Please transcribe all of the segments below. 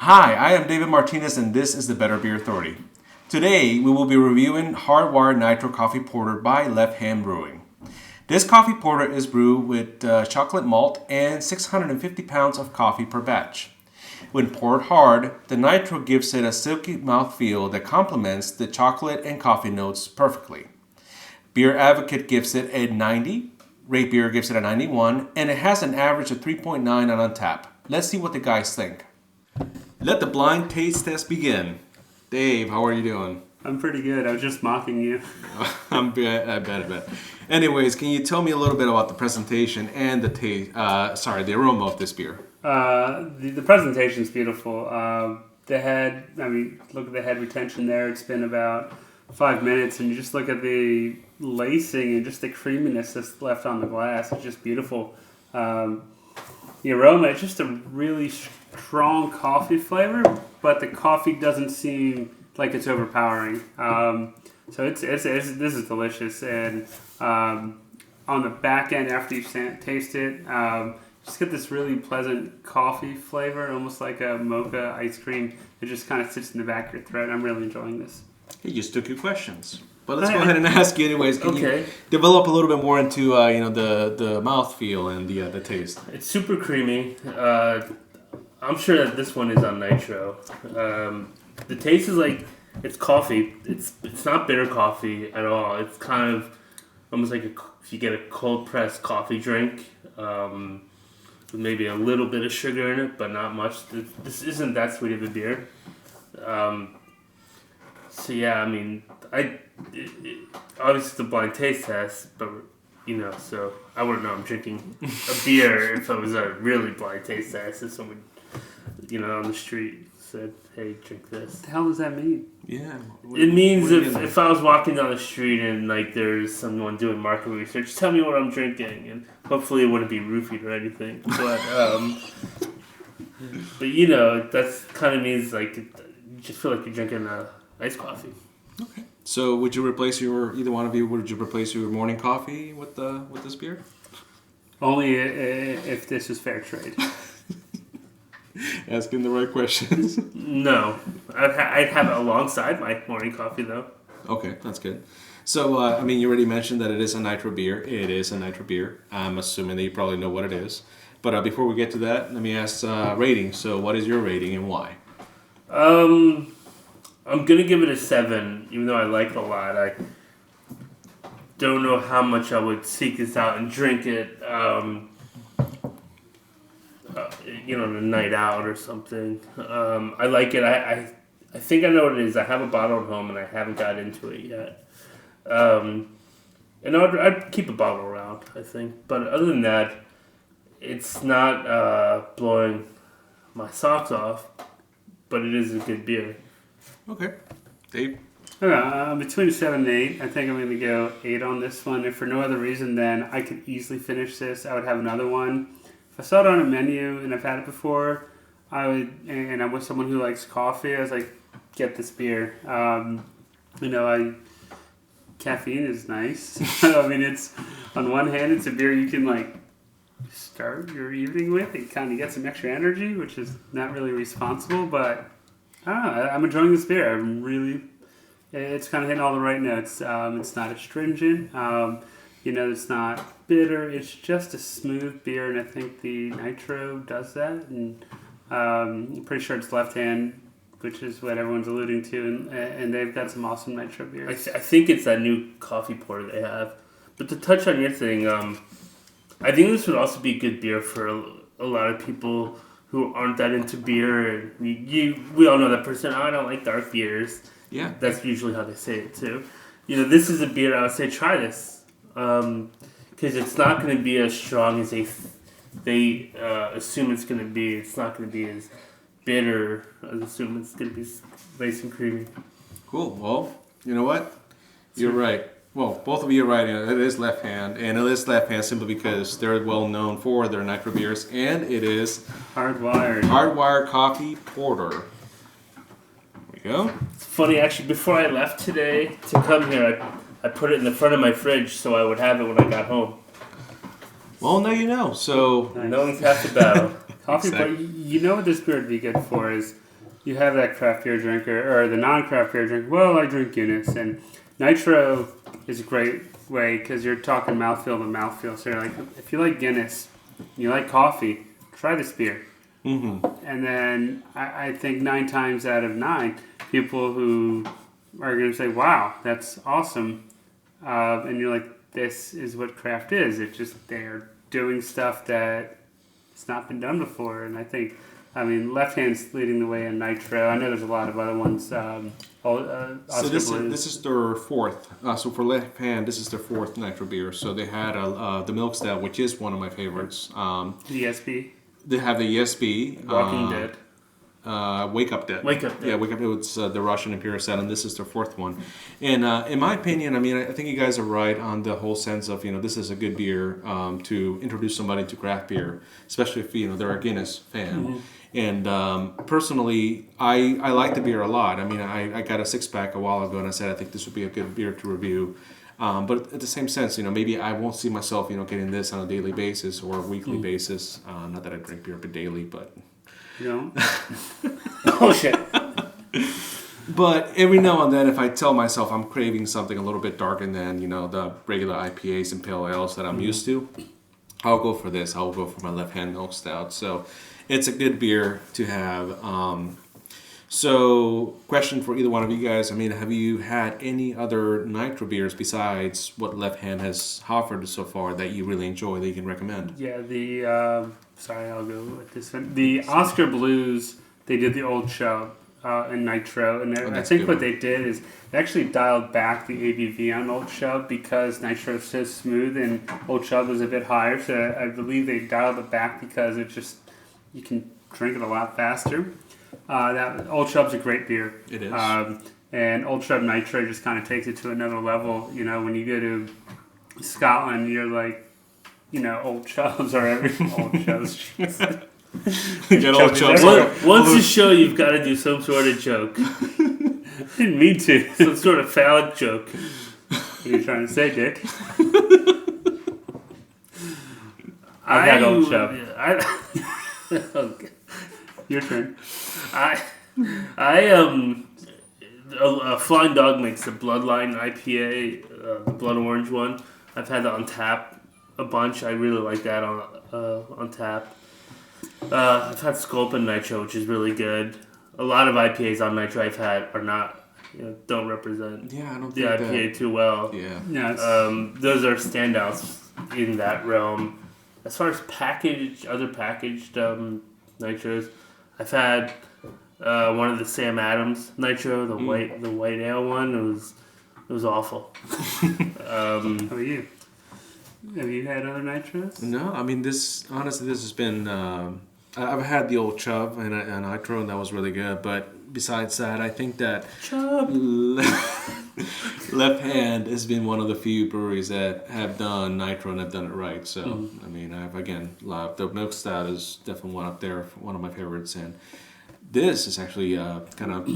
Hi, I am David Martinez and this is the Better Beer Authority. Today we will be reviewing Hardwire Nitro Coffee Porter by Left Hand Brewing. This coffee porter is brewed with chocolate malt and 650 pounds of coffee per batch. When poured hard, the Nitro gives it a silky mouthfeel that complements the chocolate and coffee notes perfectly. Beer Advocate gives it a 90, Rate Beer gives it a 91, and it has an average of 3.9 on Untappd. Let's see what the guys think. Let the blind taste test begin. Dave, how are you doing? I'm pretty good. I was just mocking you. I bet. Anyways, can you tell me a little bit about the presentation and the the aroma of this beer? The presentation's beautiful. Look at the head retention there. It's been about 5 minutes, and you just look at the lacing and just the creaminess that's left on the glass. It's just beautiful. The aroma, it's just a really strong coffee flavor, but the coffee doesn't seem like it's overpowering. So this is delicious. And on the back end, after you taste it, just get this really pleasant coffee flavor, almost like a mocha ice cream. It just kind of sits in the back of your throat. I'm really enjoying this. He just took your questions. But let's go ahead and ask you anyways. Can you develop a little bit more into the mouthfeel and the taste? It's super creamy. I'm sure that this one is on Nitro. The taste is like it's coffee. It's not bitter coffee at all. It's kind of almost like if you get a cold pressed coffee drink with maybe a little bit of sugar in it, but not much. This isn't that sweet of a beer. So yeah, I mean, obviously it's a blind taste test, but so I wouldn't know I'm drinking a beer if it was a really blind taste test. If someone, on the street said, "Hey, drink this." What the hell does that mean? Yeah, it means if I was walking down the street and there's someone doing market research, tell me what I'm drinking, and hopefully it wouldn't be roofied or anything. But that's kind of means you just feel like you're drinking iced coffee. Okay. So would you replace either one of you? Would you replace your morning coffee with this beer? Only if this is fair trade. Asking the right questions. No, I'd have it alongside my morning coffee though. Okay, that's good. So you already mentioned that it is a Nitro beer. It is a Nitro beer. I'm assuming that you probably know what it is. But before we get to that, let me ask rating. So what is your rating and why? I'm going to give it a 7, even though I like it a lot. I don't know how much I would seek this out and drink it, on a night out or something. I like it. I think I know what it is. I have a bottle at home and I haven't got into it yet. And I'd keep a bottle around, I think. But other than that, it's not blowing my socks off, but it is a good beer. Okay. Dave? Between 7 and 8. I think I'm going to go 8 on this one. If for no other reason, then I could easily finish this. I would have another one. If I saw it on a menu and I've had it before, and I'm with someone who likes coffee, I was like, get this beer. Caffeine is nice. It's on one hand, it's a beer you can start your evening with. It kind of gets some extra energy, which is not really responsible, but I'm enjoying this beer. It's kind of hitting all the right notes. It's not astringent. It's not bitter. It's just a smooth beer, and I think the Nitro does that. And I'm pretty sure it's Left Hand, which is what everyone's alluding to, and they've got some awesome Nitro beers. I think it's that new coffee porter they have. But to touch on your thing, I think this would also be a good beer for a lot of people who aren't that into beer. We all know that person, I don't like dark beers. Yeah. That's usually how they say it too. This is a beer I would say try this. Because it's not going to be as strong as they assume it's going to be. It's not going to be as bitter as assume it's going to be nice and creamy. Cool. Well, you know what? You're right. Well, both of you are right. It is Left Hand, and it is Left Hand simply because they're well known for their Nitro beers, and it is Hardwire Coffee Porter. There we go. It's funny, actually. Before I left today to come here, I put it in the front of my fridge so I would have it when I got home. Well, now you know. So knowing's half the battle. Coffee, exactly. But you know what this beer would be good for is you have that craft beer drinker or the non-craft beer drinker. Well, I drink Guinness, and Nitro is a great way because you're talking mouthfeel to mouthfeel. So you're like, if you like Guinness, you like coffee, try this beer. Mm-hmm. And then I think 9 times out of 9, people who are going to say, "Wow, that's awesome," and you're like, "This is what craft is. It's just they're doing stuff that it's not been done before." And Left Hand's leading the way in Nitro. I know there's a lot of other ones. So this is their fourth. So for Left Hand, this is their fourth Nitro beer. So they had the Milk Stout, which is one of my favorites. The ESB. They have the ESB. Walking Dead. Wake Up Dead. Wake Up Dead. Yeah, Wake Up Dead. It's the Russian Imperial Stout, and this is their fourth one. And in my opinion, I think you guys are right on the whole sense of, this is a good beer to introduce somebody to craft beer, especially if, they're a Guinness fan. Mm-hmm. And personally, I like the beer a lot. I got a 6-pack a while ago, and I said I think this would be a good beer to review. But at the same sense, maybe I won't see myself, getting this on a daily basis or a weekly basis. Not that I drink beer daily, but... Oh, shit. But every now and then, if I tell myself I'm craving something a little bit darker than, the regular IPAs and pale ales that I'm used to, I'll go for this. I'll go for my Left Hand Milk Stout. So it's a good beer to have. So, question for either one of you guys. Have you had any other Nitro beers besides what Left Hand has offered so far that you really enjoy that you can recommend? Yeah, I'll go with this one. The Oscar Blues, they did the Old Chub in Nitro. And I think what they did is they actually dialed back the ABV on Old Chub because Nitro is so smooth and Old Chub was a bit higher. So I believe they dialed it back because you can drink it a lot faster. That Old Chub's a great beer. It is. And Old Chub Nitro just kind of takes it to another level. When you go to Scotland, you're like, Old Chubs are every Old Chubs. Get Old Chubs. Once a show, you've got to do some sort of joke. Didn't mean to. Some sort of phallic joke. What are you trying to say, Dick? I've had Old Chub. Okay. Your turn. Flying Dog makes the Bloodline IPA, the blood orange one. I've had that on tap a bunch. I really like that on tap. I've had Sculpin Nitro, which is really good. A lot of IPAs on Nitro I've had are not, don't represent the IPA too well. Yeah. Those are standouts in that realm. As far as other packaged Nitros, I've had one of the Sam Adams Nitro, the white ale one. It was awful. How about you? Have you had other Nitros? No, this has been. I've had the Old Chub and Nitro, and that was really good. But besides that, I think that Left Hand has been one of the few breweries that have done Nitro and have done it right. So, I've again loved the Milk Stout is definitely one up there, one of my favorites, and this is actually kind of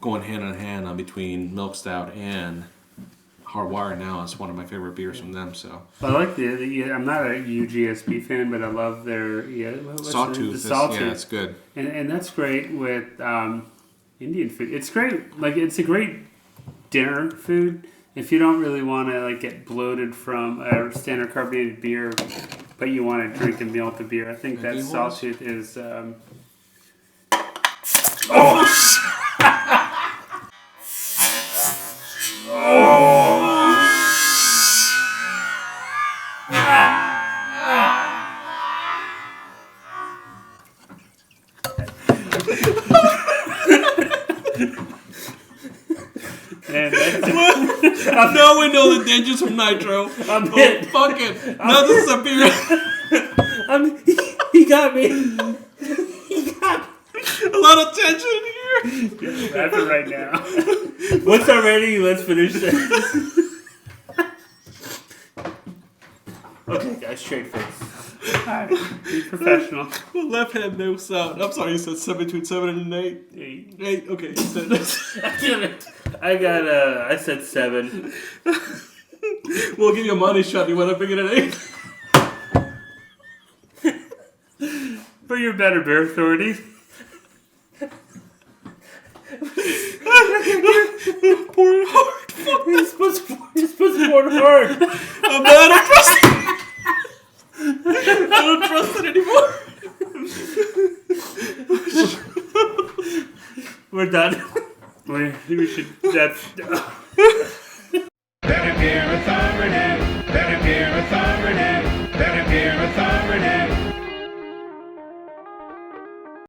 going hand in hand between Milk Stout and Hardwire now. It's one of my favorite beers from them. So I like I'm not a UGSB fan, but I love their Sawtooth. Sawtooth. Yeah, it's good, and that's great with Indian food. It's great. It's a great dinner food if you don't really want to get bloated from a standard carbonated beer, but you want to drink a meal with the beer. I think that Sawtooth is. Now we know the dangers from Nitro. Fuck it. Now this is a beer. He got me. A lot of tension in here. Wrap it right now. Once I'm ready, let's finish this. Okay, guys, straight face. Alright, be professional. Left Hand no sound. I'm sorry, you said 7 between 7 and 8. 8. Okay, you said that. I said 7. We'll give you a money shot. You want to bring it at 8? For your better beer authority. Pour it hard. You're supposed to pour it hard. I'm not trusting. I don't trust it anymore. We're done. We should. That's.